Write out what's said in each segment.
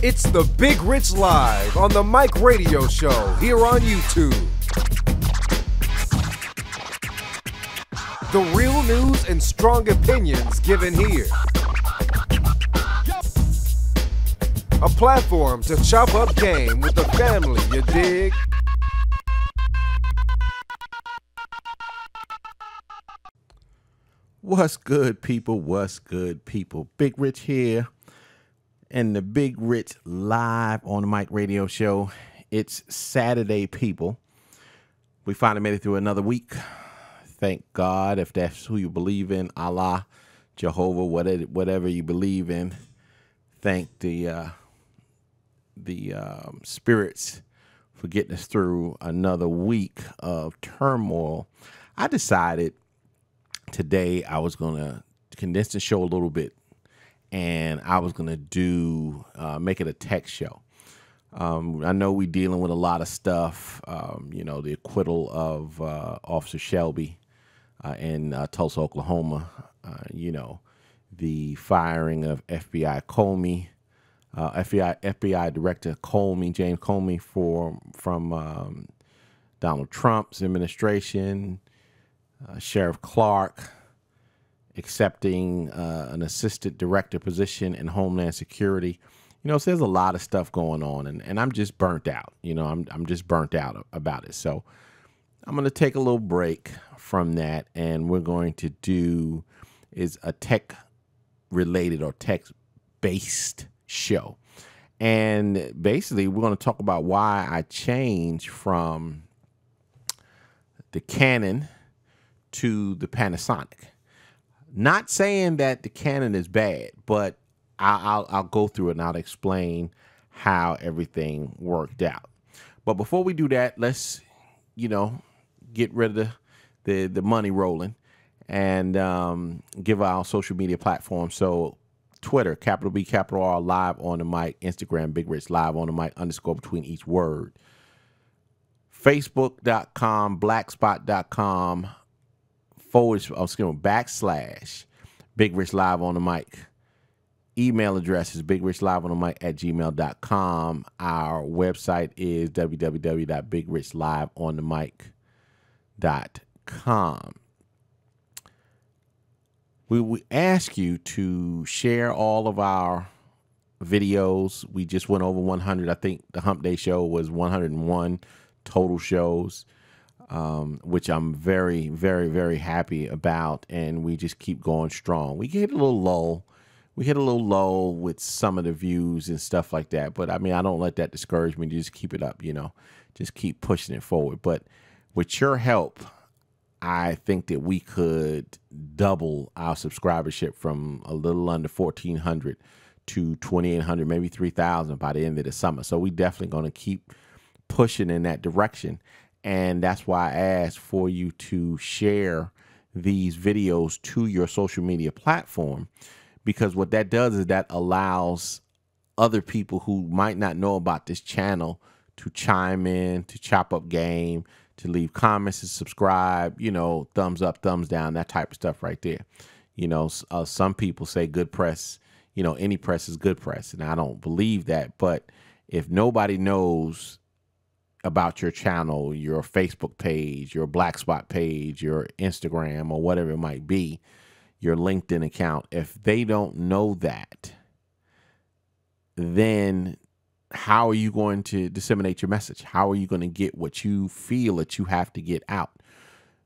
It's the Big Rich Live on the Mike Radio Show here on YouTube. The real news and strong opinions given here. A platform to chop up game with the family, you dig? What's good, people? What's good, people? Big Rich here, and the Big Rich Live on the Mike Radio Show. It's Saturday, people. We finally made it through another week. Thank God, if that's who you believe in, Allah, Jehovah, whatever you believe in. Thank the spirits for getting us through another week of turmoil. I decided today I was going to condense the show a little bit, and I was going to make it a tech show. I know we're dealing with a lot of stuff, the acquittal of Officer Shelby in Tulsa, Oklahoma, the firing of FBI Director James Comey from Donald Trump's administration, Sheriff Clark accepting an assistant director position in Homeland Security. So there's a lot of stuff going on, and I'm just burnt out. I'm just burnt out about it. So I'm going to take a little break from that, and we're going to do is a tech-related or tech-based show. And basically, we're going to talk about why I changed from the Canon to the Panasonic. Not saying that the Canon is bad, but I'll go through it and I'll explain how everything worked out. But before we do that, let's get rid of the money rolling and give our social media platform. So Twitter, capital B, capital R, live on the mic. Instagram, Big Rich Live on the mic, _ between each word. Facebook.com, blackspot.com, / Big Rich Live on the mic. Email address is bigrichlivenothemic@gmail.com. Our website is www.bigrichliveonthemic.com. We ask you to share all of our videos. We just went over 100. I think the Hump Day show was 101 total shows, which I'm very, very, very happy about. And we just keep going strong. We hit a little lull. We hit a little lull with some of the views and stuff like that. But I mean, I don't let that discourage me. Just keep it up, just keep pushing it forward. But with your help, I think that we could double our subscribership from a little under 1,400 to 2,800, maybe 3,000 by the end of the summer. So we definitely going to keep pushing in that direction. And that's why I asked for you to share these videos to your social media platform, because what that does is that allows other people who might not know about this channel to chime in, to chop up game, to leave comments, to subscribe, thumbs up, thumbs down, that type of stuff right there. Some people say good press, any press is good press. And I don't believe that. But if nobody knows about your channel, your Facebook page, your Black Spot page, your Instagram, or whatever it might be, your LinkedIn account, if they don't know that, then how are you going to disseminate your message? How are you going to get what you feel that you have to get out?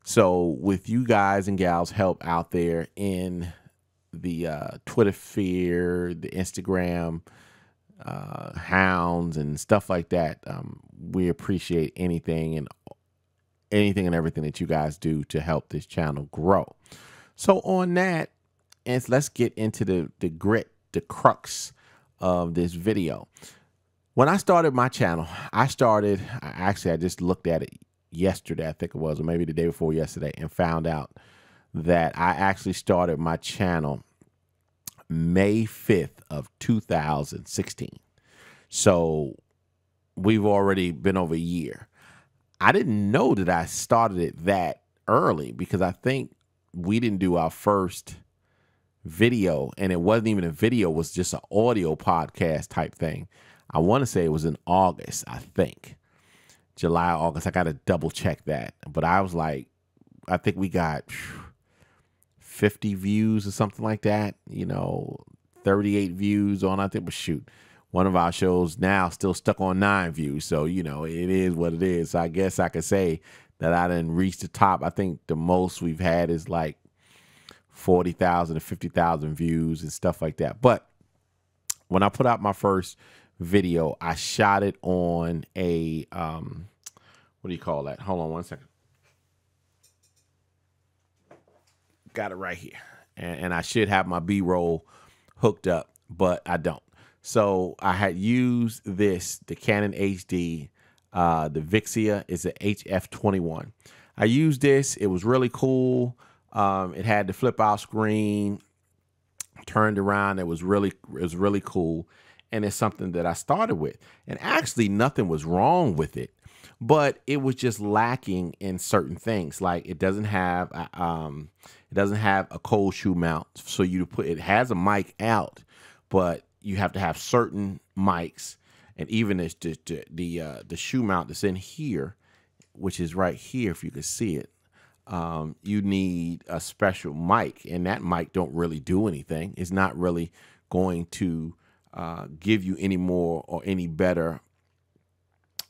So with you guys and gals help out there in the Twitter sphere, the Instagram hounds and stuff like that, we appreciate anything and everything that you guys do to help this channel grow. So on that, and let's get into the crux of this video. When I started my channel, I just looked at it yesterday, I think it was, or maybe the day before yesterday, and found out that I actually started my channel May 5th of 2016. So we've already been over a year. I didn't know that I started it that early because I think we didn't do our first video, and it wasn't even a video, it was just an audio podcast type thing. I want to say it was in August, I think. July, August. I got to double check that. But I was like, I think we got 50 views or something like that, 38 views on, I think, but shoot, one of our shows now still stuck on 9 views. So, it is what it is. So I guess I could say that I didn't reach the top. I think the most we've had is like 40,000 to 50,000 views and stuff like that. But when I put out my first video, I shot it on a, what do you call that? Hold on one second. Got it right here. And I should have my B-roll hooked up, but I don't. So I had used the Canon HD, the Vixia is an HF21. I used this. It was really cool. It had the flip out screen, turned around. It was really cool. And it's something that I started with. And actually nothing was wrong with it, but it was just lacking in certain things. Like it doesn't have a cold shoe mount. So it has a mic out, but you have to have certain mics. And even the shoe mount that's in here, which is right here, if you can see it, you need a special mic, and that mic don't really do anything. It's not really going to give you any more or any better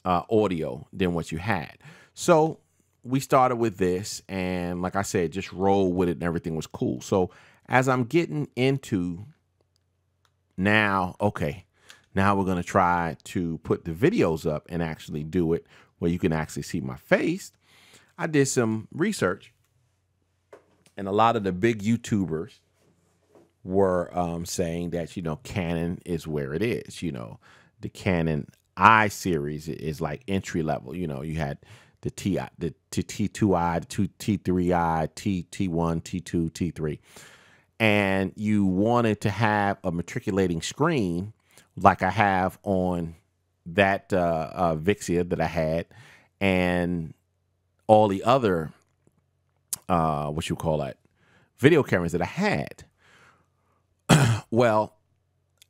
audio than what you had. So we started with this, and like I said, just roll with it and everything was cool. So as I'm getting into now we're going to try to put the videos up and actually do it where you can actually see my face. I did some research, and a lot of the big YouTubers were saying that, Canon is where it is. The Canon I series is like entry level. You had the T2i, the T3i, T1, T2, T3. And you wanted to have a matriculating screen like I have on that Vixia that I had, and all the other, video cameras that I had. Well,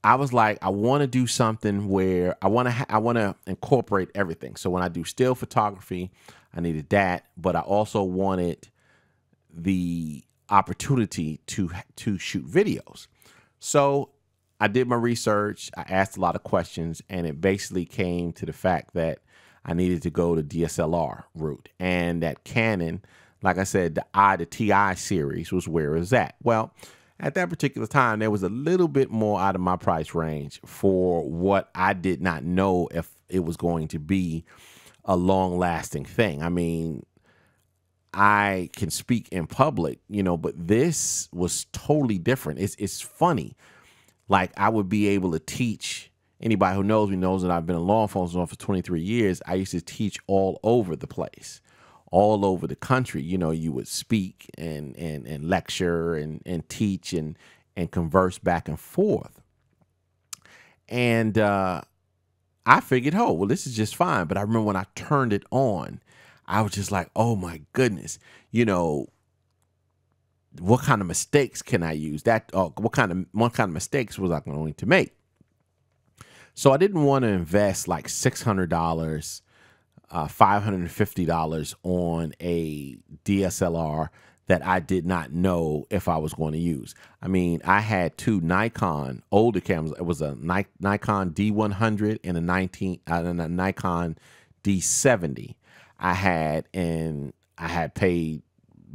I was like, I want to do something where I want to incorporate everything. So when I do still photography, I needed that, but I also wanted the opportunity to shoot videos. So I did my research. I asked a lot of questions, and it basically came to the fact that I needed to go the DSLR route, and that Canon, like I said, the TI series was where it was at. Well, at that particular time, there was a little bit more out of my price range for what I did not know if it was going to be a long-lasting thing. I mean, I can speak in public, but this was totally different. It's funny. Like, I would be able to teach. Anybody who knows me knows that I've been in law enforcement for 23 years. I used to teach all over the place, all over the country. You would speak and lecture and teach and converse back and forth. And I figured, well, this is just fine. But I remember when I turned it on, I was just like, oh my goodness, what kind of mistakes can I use? What kind of mistakes was I going to make? So I didn't want to invest like $600, $550 on a DSLR that I did not know if I was going to use. I mean, I had two Nikon older cameras. It was a Nikon D100 and a Nikon D70. I had paid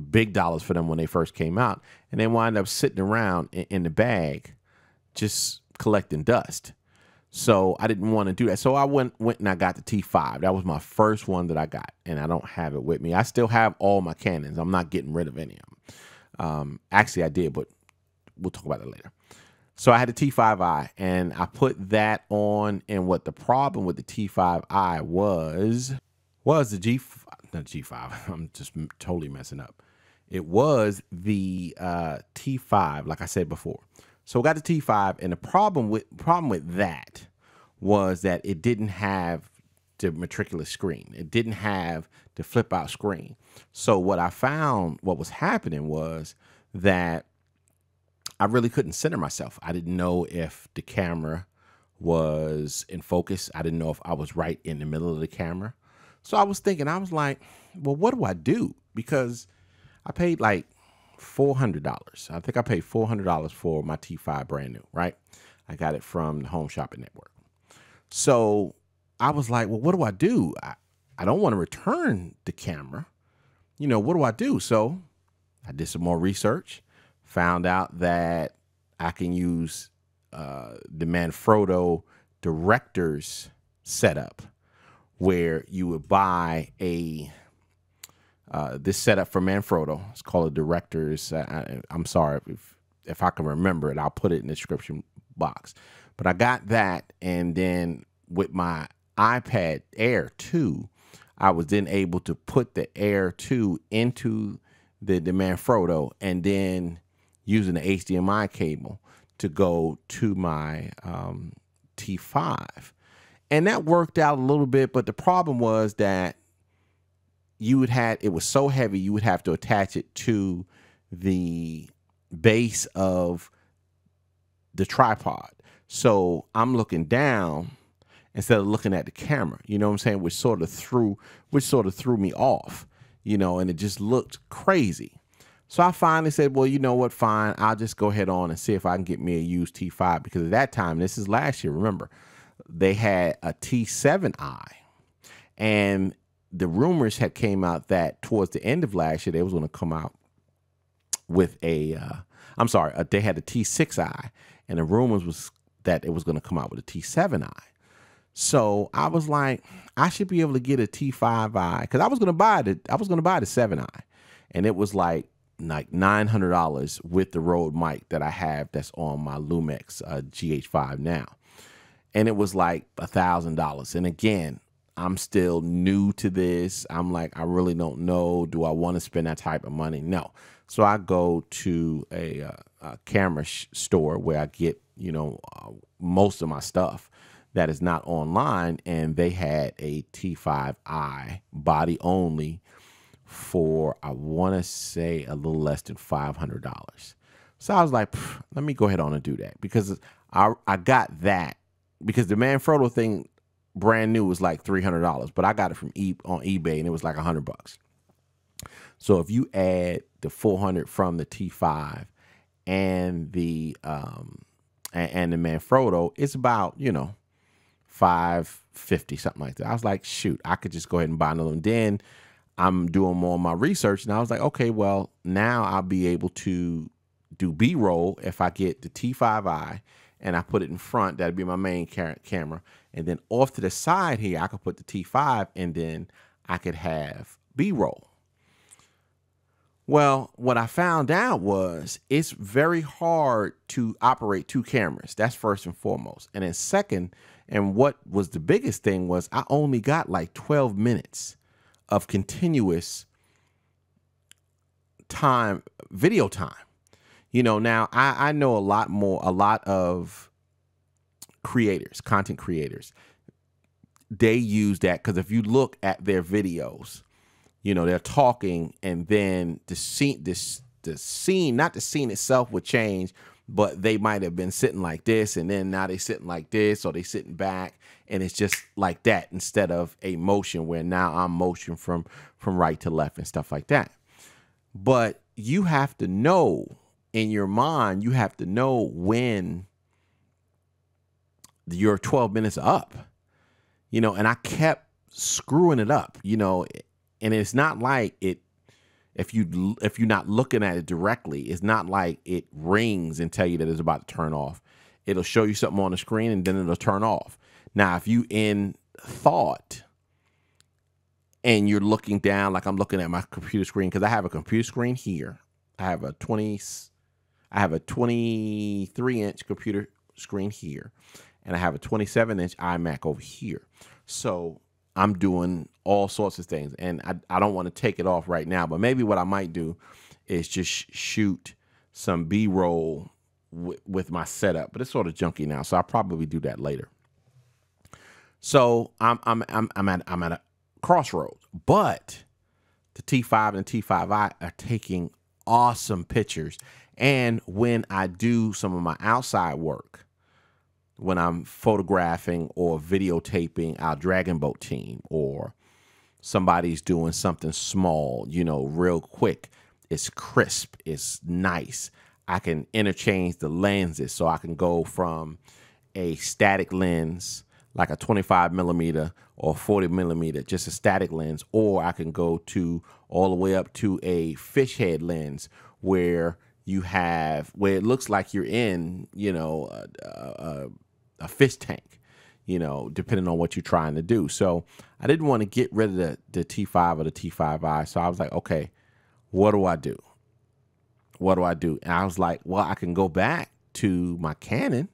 big dollars for them when they first came out, and they wound up sitting around in the bag just collecting dust. So I didn't want to do that. So I went and I got the T5. That was my first one that I got, and I don't have it with me. I still have all my Canons. I'm not getting rid of any of them. Actually, I did, but we'll talk about that later. So I had the T5i, and I put that on, and what the problem with the T5i was the G5. I'm just totally messing up. It was the T5, like I said before. So I got the T5, and the problem with that was that it didn't have the matricular screen. It didn't have the flip out screen. So what I found, what was happening was that I really couldn't center myself. I didn't know if the camera was in focus. I didn't know if I was right in the middle of the camera. So I was thinking, I was like, well, what do I do? Because I paid like $400. I think I paid $400 for my T5 brand new, right? I got it from the Home Shopping Network. So I was like, well, what do I do? I don't want to return the camera. You know, what do I do? So I did some more research, found out that I can use the Manfrotto director's setup, where you would buy a this setup from Manfrotto. It's called a director's. I'm sorry if I can remember it. I'll put it in the description box. But I got that, and then with my iPad Air 2, I was then able to put the Air 2 into the Manfrotto, and then using the HDMI cable to go to my T5. And that worked out a little bit, but the problem was that it was so heavy, you would have to attach it to the base of the tripod. So I'm looking down instead of looking at the camera, you know what I'm saying? Which sort of threw me off, you know, and it just looked crazy. So I finally said, well, you know what, fine, I'll just go ahead on and see if I can get me a used T5, because at that time, this is last year, remember, they had a T7i, and the rumors had came out that towards the end of last year, they was going to come out with they had a T6i, and the rumors was that it was going to come out with a T7i. So I was like, I should be able to get a T5i, because I was going to buy the 7i, and it was like $900 with the Rode mic that I have that's on my Lumix GH5 now, and it was like $1,000. And again, I'm still new to this. I'm like, I really don't know. Do I want to spend that type of money? No. So I go to a camera store where I get, you know, most of my stuff that is not online, and they had a T5i body only for, I want to say, a little less than $500. So I was like, let me go ahead on and do that, because I got that, because the Manfrotto thing brand new was like $300, but I got it from on eBay, and it was like $100. So if you add the $400 from the T5 and the Manfrotto, it's about, you know, $550, something like that. I was like, shoot, I could just go ahead and buy another one. Then I'm doing more of my research, and I was like, okay, well, now I'll be able to do B-roll if I get the T5i and I put it in front. That'd be my main camera. And then off to the side here, I could put the T5, and then I could have B-roll. Well, what I found out was it's very hard to operate two cameras. That's first and foremost. And then second, and what was the biggest thing, was I only got like 12 minutes of continuous time, video time. You know, now I know a lot of creators, content creators, they use that, because if you look at their videos, you know, they're talking, and then the scene, not the scene itself would change, but they might have been sitting like this, and then now they sitting like this, or they sitting back, and it's just like that, instead of a motion where now I'm motion from right to left and stuff like that. But you have to know in your mind, you have to know when your 12 minutes are up, you know, and I kept screwing it up, you know. And it's not like it, if you're not looking at it directly, it's not like it rings and tell you that it's about to turn off. It'll show you something on the screen, and then it'll turn off. Now, if you in thought and you're looking down, like I'm looking at my computer screen, because I have a computer screen here. I have a 23-inch computer screen here, and I have a 27-inch iMac over here. So I'm doing all sorts of things, and I don't want to take it off right now, but maybe what I might do is just shoot some B-roll with my setup, but it's sort of junky now, so I'll probably do that later. So I'm at a crossroads, but the T5 and T5i are taking awesome pictures, And when I do some of my outside work, when I'm photographing or videotaping our Dragon Boat team, or somebody's doing something small, you know, real quick, it's crisp, it's nice. I can interchange the lenses, so I can go from a static lens like a 25 millimeter or 40 millimeter, just a static lens, or I can go to all the way up to a fish head lens where it looks like you're in, you know, a fish tank, you know, depending on what you're trying to do. So I didn't want to get rid of the T5 or the T5i. So I was like, okay, what do I do? What do I do? And I was like, well, I can go back to my Canon,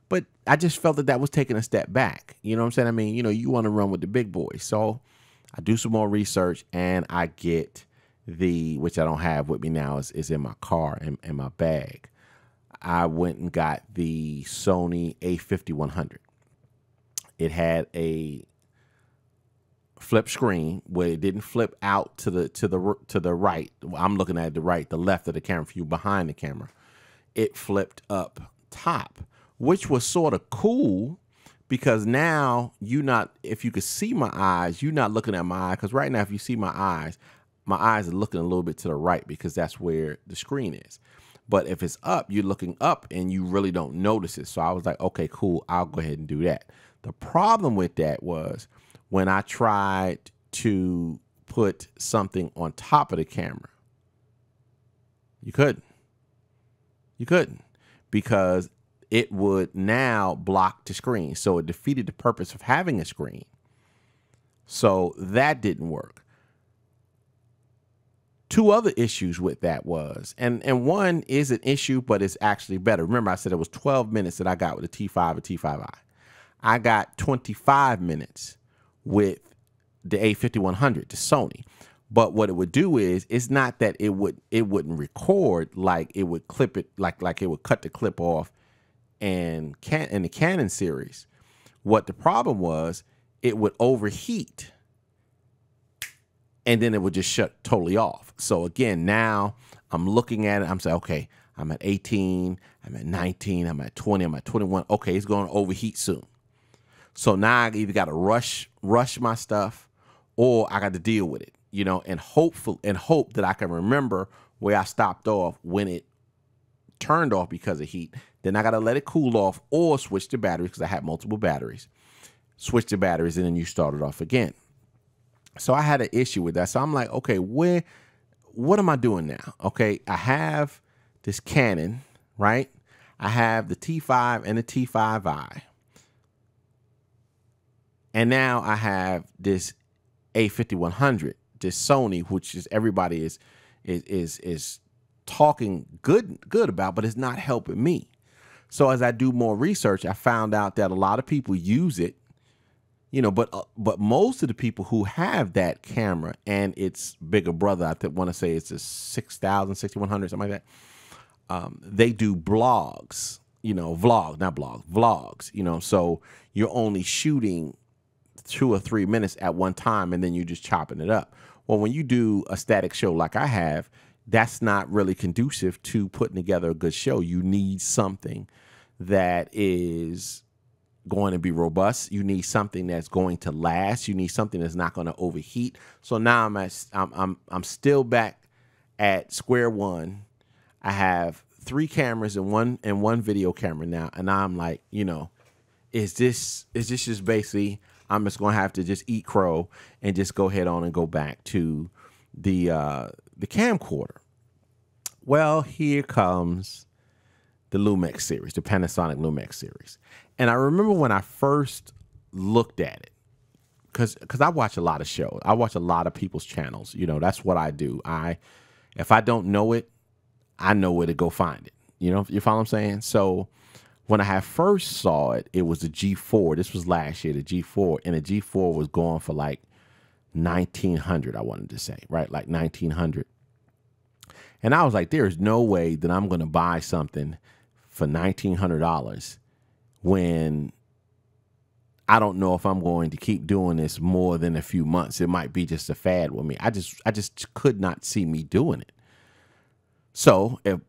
but I just felt that was taking a step back. You know what I'm saying? I mean, you know, you want to run with the big boys. So I do some more research, and I get which I don't have with me now, is in my car, in my bag. I went and got the Sony A5100. It had a flip screen where it didn't flip out to the right. I'm looking at the right, the left of the camera view behind the camera. It flipped up top, which was sort of cool because now if you could see my eyes, you're not looking at my eyes. Because right now, if you see my eyes are looking a little bit to the right because that's where the screen is. But if it's up, you're looking up and you really don't notice it. So I was like, okay, cool, I'll go ahead and do that. The problem with that was when I tried to put something on top of the camera, you couldn't. You couldn't, because it would now block the screen. So it defeated the purpose of having a screen. So that didn't work. Two other issues with that was, and one is an issue, but it's actually better. Remember, I said it was 12 minutes that I got with the T5 or T5i. I got 25 minutes with the A5100, the Sony. But what it would do is, it's not that it wouldn't record, like it would clip it, like it would cut the clip off in the Canon series. What the problem was, it would overheat, and then it would just shut totally off. So again, now I'm looking at it, I'm saying, okay, I'm at 18, I'm at 19, I'm at 20, I'm at 21. Okay, it's going to overheat soon. So now I either got to rush my stuff, or I got to deal with it, you know, and hope that I can remember where I stopped off when it turned off because of heat. Then I got to let it cool off, or switch the batteries, because I had multiple batteries. Switch the batteries, and then you start it off again. So I had an issue with that. So I'm like, okay, what am I doing now? Okay, I have this Canon, right? I have the T5 and the T5i. And now I have this A5100, this Sony, which is everybody is talking good about, but it's not helping me. So as I do more research, I found out that a lot of people use it, you know, but most of the people who have that camera and its bigger brother, I want to say it's a 6000, 6100, something like that. They do blogs, you know, vlogs, you know, so you're only shooting 2 or 3 minutes at one time, and then you're just chopping it up. Well, when you do a static show like I have, that's not really conducive to putting together a good show. You need something that is going to be robust. You need something that's going to last. You need something that's not going to overheat. So now I'm still back at square one. I have 3 cameras and one video camera now, and I'm like, you know, is this just basically, I'm just going to have to just eat crow and just go ahead on and go back to the camcorder. Well, here comes the Lumix series, the Panasonic Lumix series. And I remember when I first looked at it, because I watch a lot of shows. I watch a lot of people's channels. You know, that's what I do. If I don't know it, I know where to go find it. You know, you follow what I'm saying? So when I had first saw it, it was the G4. This was last year, the G4. And the G4 was going for like $1,900, I wanted to say, right? Like $1,900. And I was like, there's no way that I'm going to buy something for $1,900 when I don't know if I'm going to keep doing this more than a few months. It might be just a fad with me. I just could not see me doing it. So if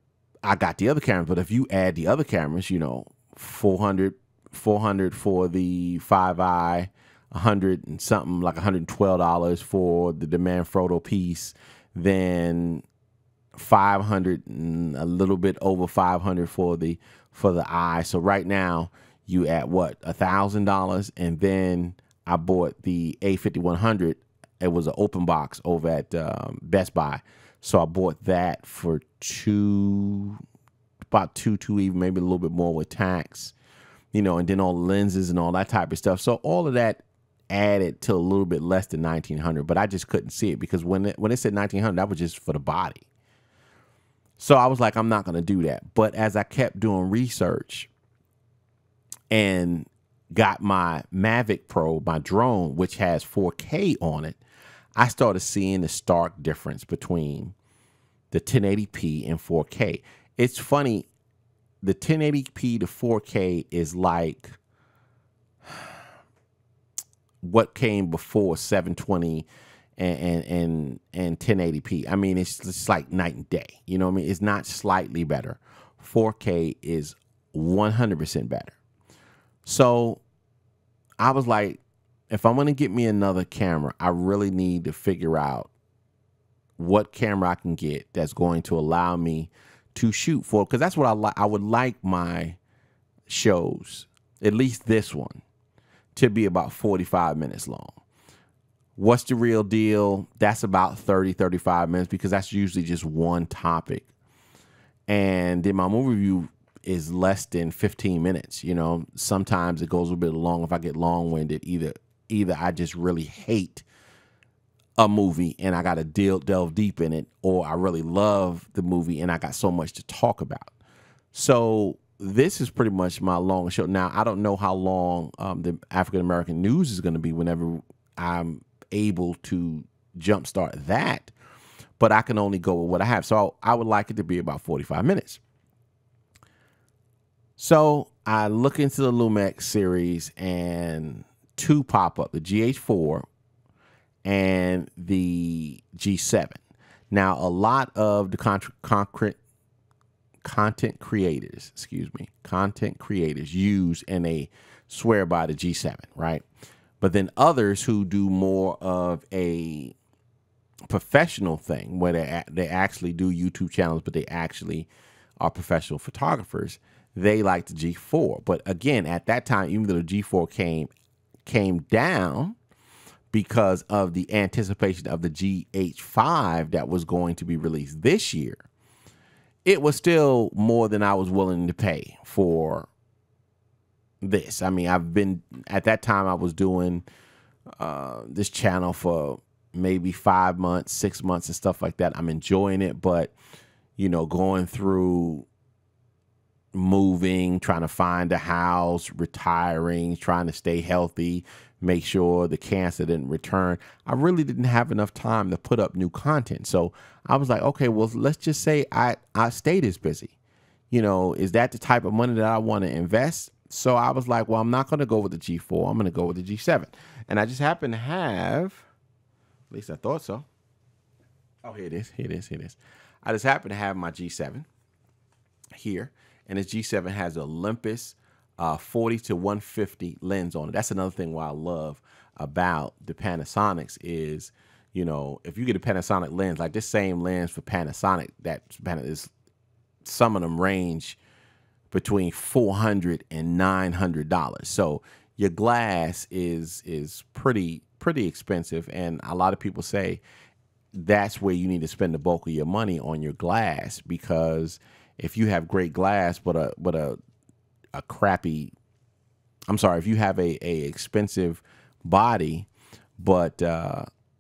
I got the other cameras, but if you add the other cameras, you know, 400 for the 5i, 100 and something, like $112 for the Manfrotto piece, then 500 and a little bit over 500 for the eye. So right now you at what, $1,000, and then I bought the A5100. It was an open box over at Best Buy, so I bought that for about two, even maybe a little bit more with tax, you know, and then all the lenses and all that type of stuff. So all of that added to a little bit less than $1,900, but I just couldn't see it because when it said $1,900, that was just for the body. So I was like, I'm not going to do that. But as I kept doing research and got my Mavic Pro, my drone, which has 4K on it, I started seeing the stark difference between the 1080p and 4K. It's funny, the 1080p to 4K is like what came before 720 and 1080p. I mean, it's just like night and day. You know what I mean? It's not slightly better. 4K is 100% better. So I was like, if I'm going to get me another camera, I really need to figure out what camera I can get that's going to allow me to shoot for, because that's what I like. I would like my shows, at least this one, to be about 45 minutes long. What's the real deal? That's about 30, 35 minutes, because that's usually just one topic. And then my movie review is less than 15 minutes. You know, sometimes it goes a bit long. If I get long-winded, either I just really hate a movie and I got to delve deep in it, or I really love the movie and I got so much to talk about. So this is pretty much my long show. Now, I don't know how long the African American news is going to be whenever I'm able to jumpstart that, but I can only go with what I have. So I would like it to be about 45 minutes. So I look into the Lumix series and two pop up, the GH4 and the G7. Now, a lot of the content creators use and they swear by the G7, right? But then others who do more of a professional thing, where they actually do YouTube channels, but they actually are professional photographers, they like the G4. But again, at that time, even though the G4 came down because of the anticipation of the GH5 that was going to be released this year, it was still more than I was willing to pay for this. I mean, at that time, I was doing this channel for maybe 5 months, 6 months and stuff like that. I'm enjoying it, but, you know, going through moving, trying to find a house, retiring, trying to stay healthy, make sure the cancer didn't return, I really didn't have enough time to put up new content. So I was like, okay, well, let's just say I stay this busy. You know, is that the type of money that I want to invest? So I was like, well, I'm not going to go with the G4. I'm going to go with the G7. And I just happen to have, at least I thought so. Oh, here it is. I just happen to have my G7 here. And this G7 has a Olympus 40 to 150 lens on it. That's another thing what I love about the Panasonics is, you know, if you get a Panasonic lens, like this same lens for Panasonic, some of them range between $400 and $900. So your glass is pretty expensive, and a lot of people say that's where you need to spend the bulk of your money on your glass, because if you have great glass but a crappy, I'm sorry, if you have a expensive body but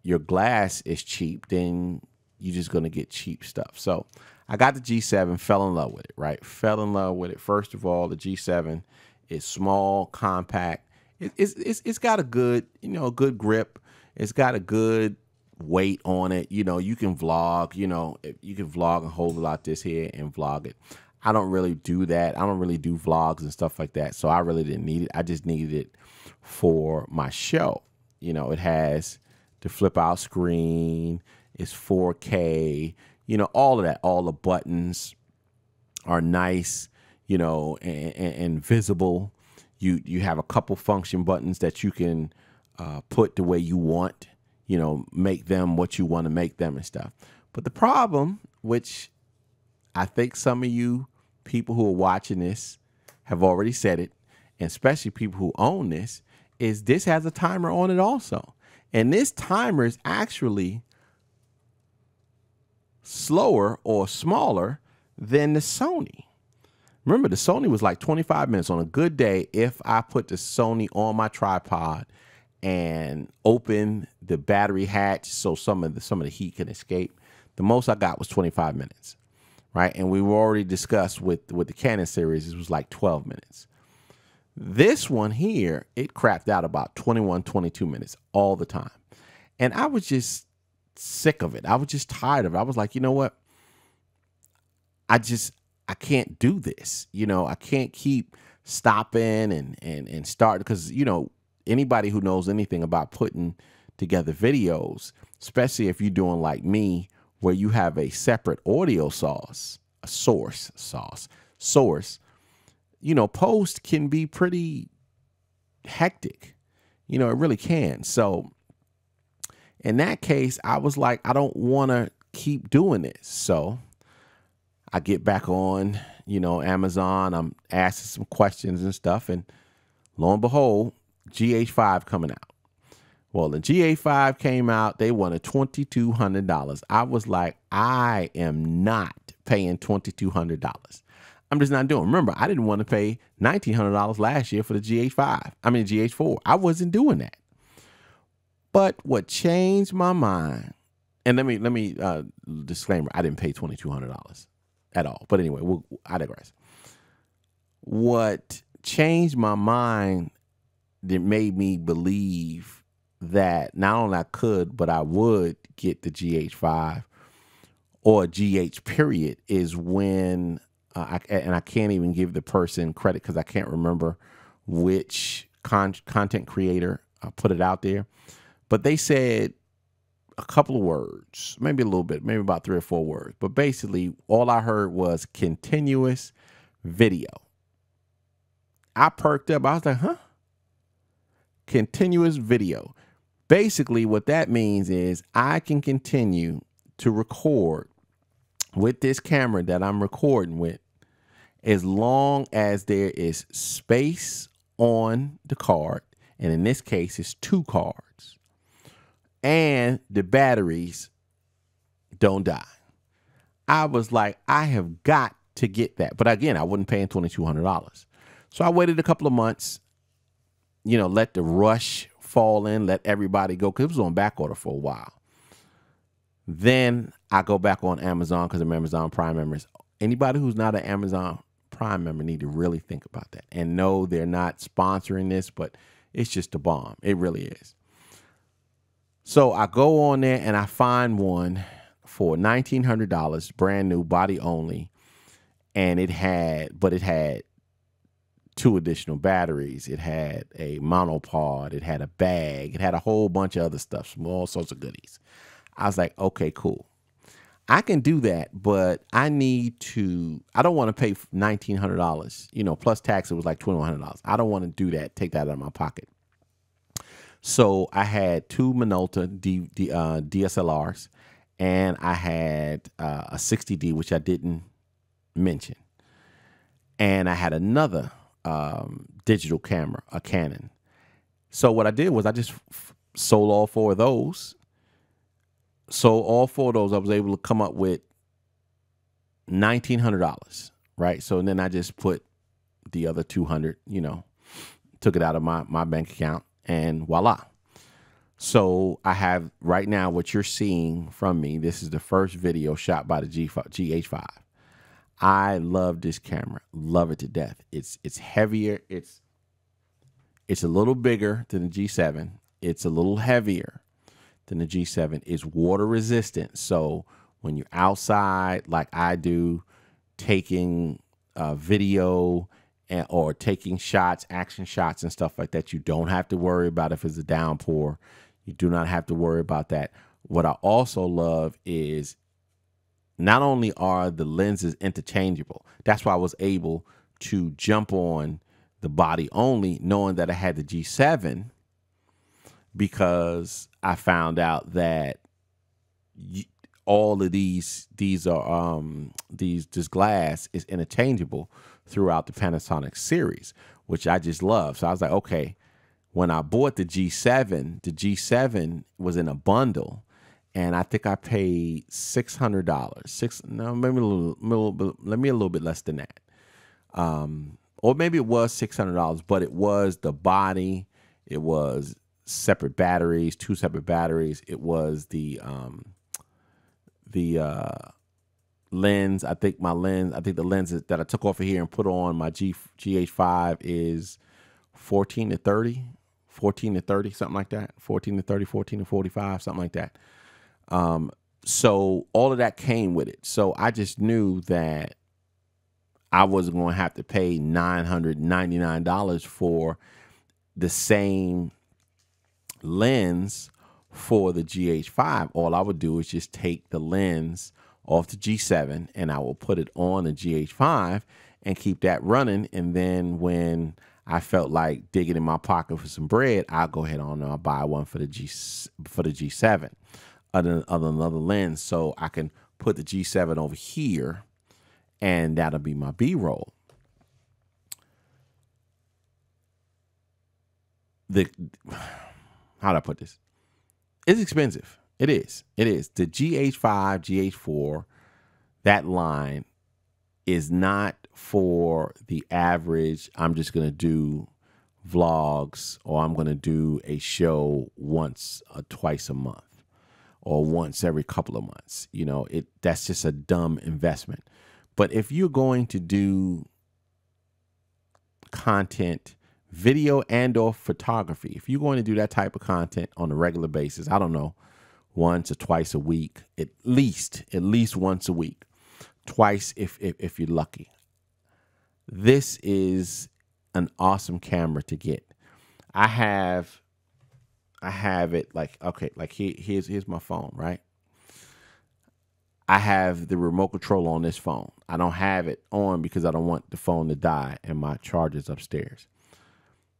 your glass is cheap, then you're just gonna get cheap stuff. So I got the G7, fell in love with it, right? Fell in love with it. First of all, the G7 is small, compact. It's got a good, you know, good grip. It's got a good weight on it. You know, you can vlog, you know, you can vlog and hold it like this here and vlog it. I don't really do that. I don't really do vlogs and stuff like that. So I really didn't need it. I just needed it for my show. You know, it has the flip out screen. It's 4K, you know, all of that, all the buttons, are nice, you know, and visible. You have a couple function buttons that you can put the way you want, you know, make them what you want to make them and stuff. But the problem, which I think some of you people who are watching this have already said it, and especially people who own this has a timer on it also. And this timer is actually slower or smaller than the Sony. Remember, the Sony was like 25 minutes on a good day. If I put the Sony on my tripod and open the battery hatch so some of the heat can escape, the most I got was 25 minutes, right? And we were already discussed with the Canon series, it was like 12 minutes. This one here, it crapped out about 21, 22 minutes all the time. And I was just sick of it. I was just tired of it. I was like, you know what? I can't do this. You know, I can't keep stopping and start, because, you know, anybody who knows anything about putting together videos, especially if you're doing like me, where you have a separate audio source, you know, post can be pretty hectic. You know, it really can. So in that case, I was like, I don't want to keep doing this. So I get back on, you know, Amazon. I'm asking some questions and stuff. And lo and behold, GH5 coming out. Well, the GH5 came out. They wanted $2,200. I was like, I am not paying $2,200. I'm just not doing it. Remember, I didn't want to pay $1,900 last year for the GH4. I wasn't doing that. But what changed my mind, and let me disclaimer, I didn't pay $2,200 at all. But anyway, I digress. What changed my mind that made me believe that not only I could, but I would get the GH5 or GH period is when, and I can't even give the person credit because I can't remember which content creator put it out there, but they said a couple of words, maybe a little bit, maybe about 3 or 4 words. But basically all I heard was continuous video. I perked up. I was like, huh? Continuous video. Basically what that means is I can continue to record with this camera that I'm recording with as long as there is space on the card. And in this case, it's 2 cards. And the batteries don't die. I was like, I have got to get that. But again, I wasn't paying $2,200. So I waited a couple of months, you know, let the rush fall in, let everybody go, because it was on back order for a while. Then I go back on Amazon because I'm Amazon Prime members. Anybody who's not an Amazon Prime member need to really think about that. And no, they're not sponsoring this, but it's just a bomb. It really is. So I go on there and I find one for $1,900, brand new, body only. And it had 2 additional batteries. It had a monopod. It had a bag. It had a whole bunch of other stuff, all sorts of goodies. I was like, okay, cool. I can do that, but I don't want to pay $1,900, you know, plus tax. It was like $2,100. I don't want to do that, take that out of my pocket. So I had 2 Minolta DSLRs, and I had a 60D, which I didn't mention. And I had another digital camera, a Canon. So what I did was I just sold all 4 of those. So all 4 of those, I was able to come up with $1,900, right? So then I just put the other $200, you know, took it out of my bank account, and voila. So I have right now what you're seeing from me. This is the first video shot by the GH5. I love this camera, love it to death. It's heavier. It's a little bigger than the G7. It's a little heavier than the G7. It's water resistant. So when you're outside, like I do, taking video or taking shots, action shots and stuff like that, you don't have to worry about if it's a downpour. You do not have to worry about that. What I also love is not only are the lenses interchangeable, that's why I was able to jump on the body only, knowing that I had the G7, because I found out that all of this glass is interchangeable throughout the Panasonic series, which I just love. So I was like, okay, when I bought the G7 was in a bundle, and I think I paid $600. Maybe a little bit less than that. Or maybe it was $600, but it was the body, it was separate batteries, 2 separate batteries. It was the lens. I think the lens that I took off of here and put on my GH5 is 14 to 30, something like that. 14 to 30, 14 to 45, something like that. So all of that came with it. So I just knew that I wasn't going to have to pay $999 for the same lens for the GH5. All I would do is just take the lens off the G7 and I will put it on the GH5 and keep that running. And then when I felt like digging in my pocket for some bread, I'll go ahead on and I'll buy one for the G7, another lens, so I can put the G7 over here, and that'll be my B-roll. How do I put this? It's expensive. It is. The GH5, GH4, that line is not for the average, I'm just going to do vlogs, or I'm going to do a show once or twice a month, or once every couple of months. You know, that's just a dumb investment. But if you're going to do content, video and or photography, if you're going to do that type of content on a regular basis, I don't know, once or twice a week, at least once a week, twice if you're lucky, this is an awesome camera to get. I have it like, okay, like here's my phone, right? I have the remote control on this phone. I don't have it on because I don't want the phone to die and my charger's upstairs.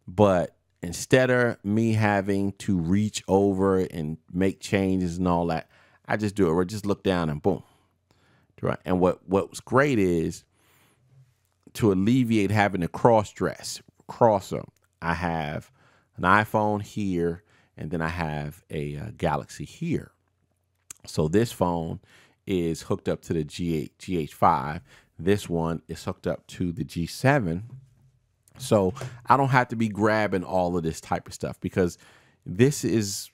But instead of me having to reach over and make changes and all that, I just do it. Or just look down and boom. Right. And what's great is, to alleviate having to cross them, I have an iPhone here, and then I have a Galaxy here. So this phone is hooked up to the GH5. This one is hooked up to the G7. So I don't have to be grabbing all of this type of stuff, because this is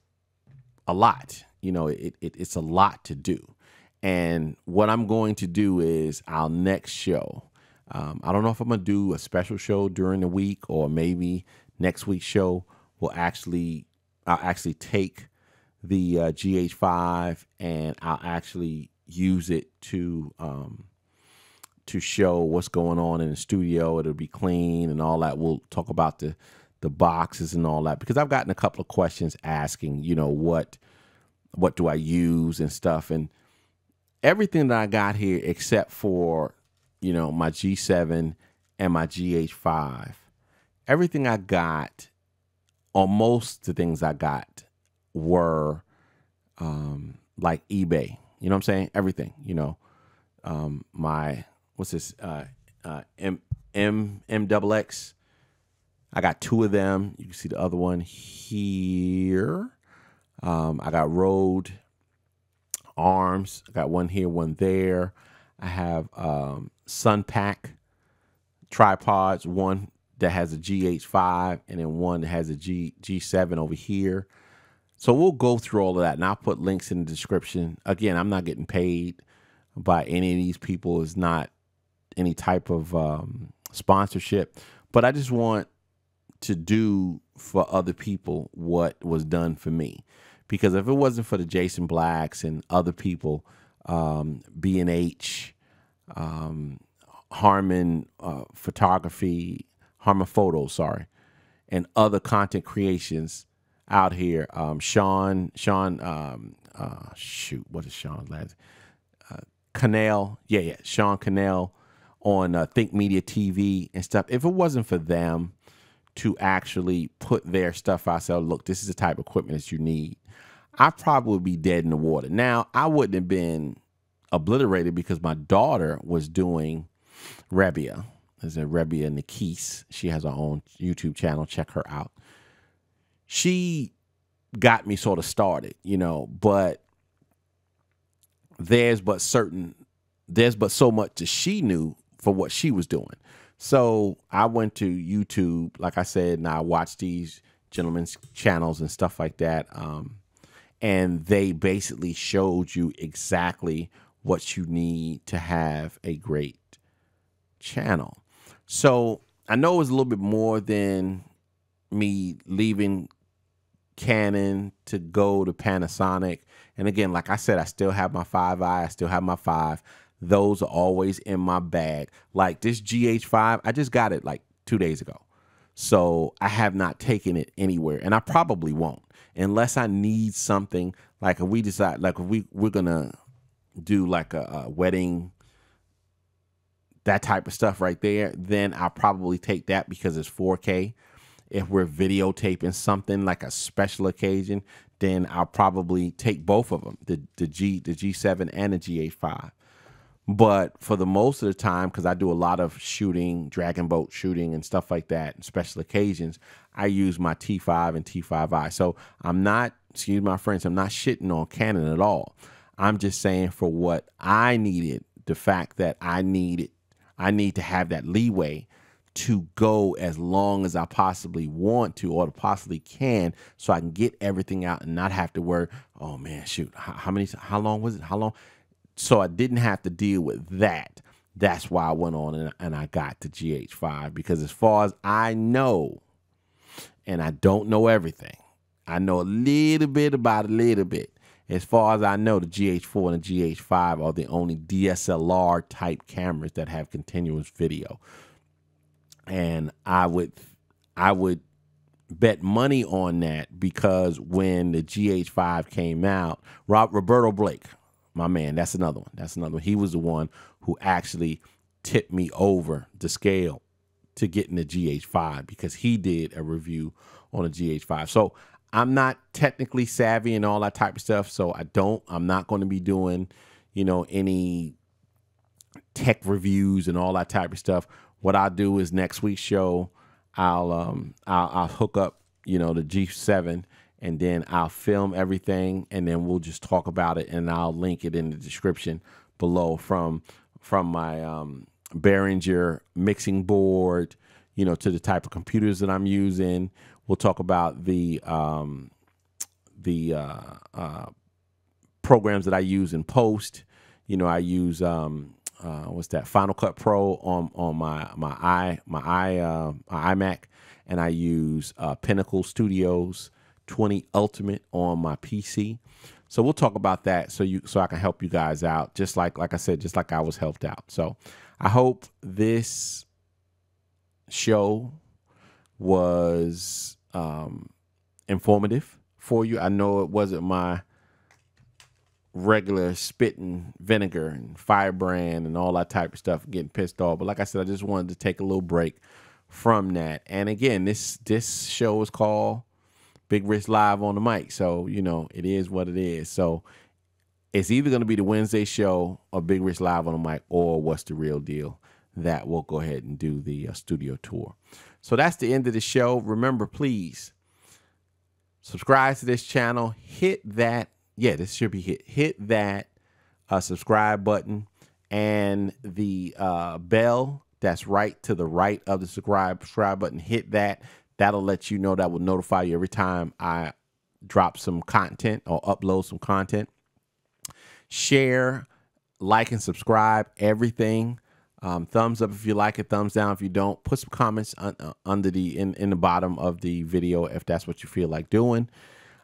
a lot. You know, it's a lot to do. And what I'm going to do is our next show, I don't know if I'm going to do a special show during the week, or maybe next week's show will I'll actually take the GH5 and I'll actually use it to show what's going on in the studio. It'll be clean and all that. We'll talk about the boxes and all that, because I've gotten a couple of questions asking, you know, what do I use and stuff. And everything that I got here, except for, you know, my G7 and my GH5, everything I got, or most of the things I got, were like eBay. You know what I'm saying? Everything, you know, my, what's this, MXX. I got 2 of them. You can see the other one here. I got Rode arms. I got one here, one there. I have Sunpack tripods, one that has a GH5 and then one that has a G7 over here. So we'll go through all of that, and I'll put links in the description. Again, I'm not getting paid by any of these people. It's not any type of sponsorship, but I just want to do for other people what was done for me. Because if it wasn't for the Jason Blacks and other people, B&H, Harmon Photography, Harmon Photos, sorry, and other content creations out here, Sean, shoot, what is Sean's last? Cannell, yeah, Sean Cannell on Think Media TV and stuff. If it wasn't for them to actually put their stuff out, say, look, this is the type of equipment that you need, I'd probably be dead in the water. Now, I wouldn't have been obliterated because my daughter was doing Rebia. There's a Rebia Nikis. She has her own YouTube channel. Check her out. She got me sort of started, but there's but so much that she knew for what she was doing. So I went to YouTube, like I said, and I watched these gentlemen's channels and stuff like that. And they basically showed you exactly what you need to have a great channel. So I know it was a little bit more than me leaving Canon to go to Panasonic. And again, like I said, I still have my 5i, I still have my 5. Those are always in my bag. Like this GH5, I just got it like 2 days ago. So I have not taken it anywhere, and I probably won't unless I need something. Like if we decide, like if we're gonna do like a wedding, that type of stuff right there, then I'll probably take that because it's 4K. If we're videotaping something like a special occasion, then I'll probably take both of them, the G7 and the GH5. But for the most of the time, because I do a lot of shooting, dragon boat shooting and stuff like that, and special occasions, I use my T5 and T5i. So I'm not, excuse my French, I'm not shitting on Canon at all. I'm just saying for what I needed, the fact that I need to have that leeway to go as long as I possibly want to or possibly can, so I can get everything out and not have to worry, oh man, shoot, how long was it? How long? So I didn't have to deal with that. That's why I went on and I got the GH5, because as far as I know, and I don't know everything, I know a little bit about a little bit. As far as I know, the GH4 and the GH5 are the only DSLR type cameras that have continuous video. And I would bet money on that, because when the GH5 came out, Roberto Blake, my man, that's another one. He was the one who actually tipped me over the scale to getting the GH5, because he did a review on the GH5. So I'm not technically savvy and all that type of stuff. So I'm not going to be doing, any tech reviews and all that type of stuff. What I'll do is next week's show, I'll hook up, the G7, and then I'll film everything, and then we'll just talk about it, and I'll link it in the description below from my Behringer mixing board, to the type of computers that I'm using. We'll talk about the programs that I use in post. I use what's that? Final Cut Pro on my iMac, and I use Pinnacle Studios 20 Ultimate on my PC. So we'll talk about that so I can help you guys out, just like I said, just like I was helped out. So I hope this show was informative for you. I know it wasn't my regular spitting vinegar and firebrand and all that type of stuff, getting pissed off, but like I said, I just wanted to take a little break from that. And again, this show is called Big Rich Live on the Mic, so it is what it is. So it's either going to be the Wednesday show or Big Rich Live on the Mic, or What's the Real Deal, that we'll go ahead and do the studio tour. So that's the end of the show. Remember, please subscribe to this channel. Hit that, this should be hit that subscribe button, and the bell that's right to the right of the subscribe button. Hit that. That'll let you know, that will notify you every time I drop some content or upload some content. Share, like, and subscribe, everything. Thumbs up if you like it, thumbs down if you don't. Put some comments under in the bottom of the video if that's what you feel like doing.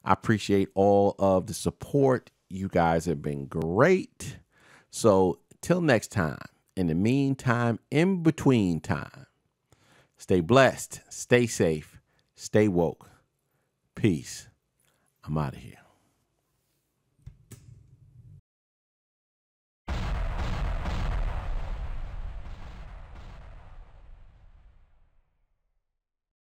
I appreciate all of the support. You guys have been great. So till next time, in the meantime, in between time, stay blessed, stay safe, stay woke. Peace. I'm out of here.